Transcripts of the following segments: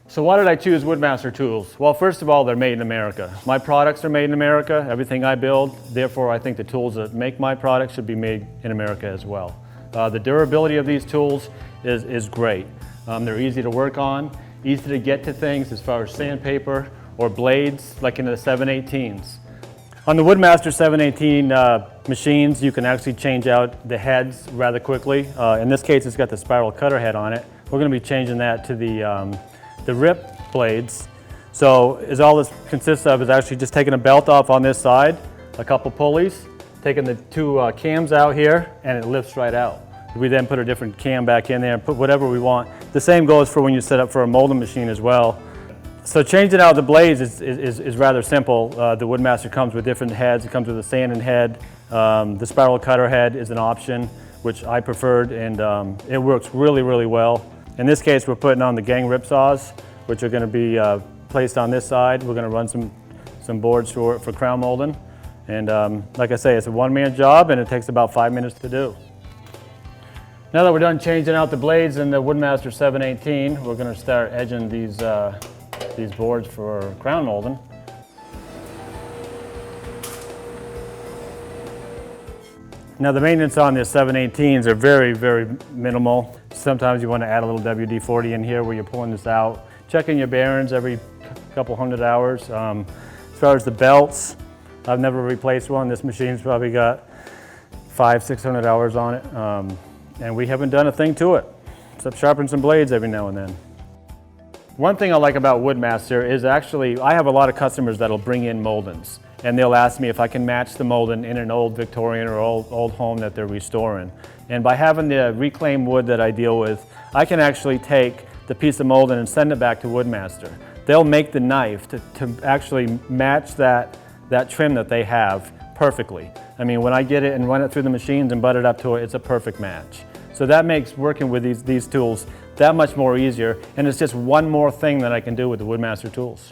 So why did I choose Woodmaster tools? Well, first of all, they're made in America. My products are made in America, everything I build. Therefore, I think the tools that make my products should be made in America as well. The durability of these tools is great. They're easy to work on, easy to get to things as far as sandpaper or blades, like in the 718s. On the Woodmaster 718 machines, you can actually change out the heads rather quickly. In this case, it's got the spiral cutter head on it. We're going to be changing that to the rip blades. So all this consists of is actually just taking a belt off on this side, a couple pulleys, taking the two cams out here, and it lifts right out. We then put a different cam back in there and put whatever we want. The same goes for when you set up for a molding machine as well. So changing out the blades is rather simple. The Woodmaster comes with different heads. It comes with a sanding head. The spiral cutter head is an option, which I preferred, and it works really, really well. In this case, we're putting on the gang rip saws, which are going to be placed on this side. We're going to run some boards for crown molding. And like I say, it's a one-man job, and it takes about 5 minutes to do. Now that we're done changing out the blades in the Woodmaster 718, we're going to start edging these boards for crown molding. Now the maintenance on the 718s are very, very minimal. Sometimes you want to add a little WD-40 in here where you're pulling this out. Checking your bearings every couple hundred hours. As far as the belts, I've never replaced one. This machine's probably got 500-600 hours on it. And we haven't done a thing to it, except sharpen some blades every now and then. One thing I like about Woodmaster is actually, I have a lot of customers that'll bring in moldings, and they'll ask me if I can match the molding in an old Victorian or old home that they're restoring. And by having the reclaimed wood that I deal with, I can actually take the piece of molding and send it back to Woodmaster. They'll make the knife to actually match that trim that they have perfectly. I mean, when I get it and run it through the machines and butt it up to it, it's a perfect match. So that makes working with these tools that much more easier, and it's just one more thing that I can do with the Woodmaster tools.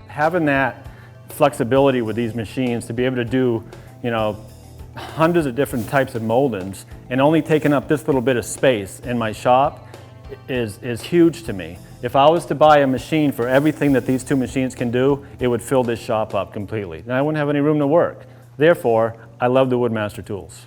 Having that flexibility with these machines to be able to do, hundreds of different types of moldings and only taking up this little bit of space in my shop is huge to me. If I was to buy a machine for everything that these two machines can do, it would fill this shop up completely, and I wouldn't have any room to work. Therefore, I love the Woodmaster tools.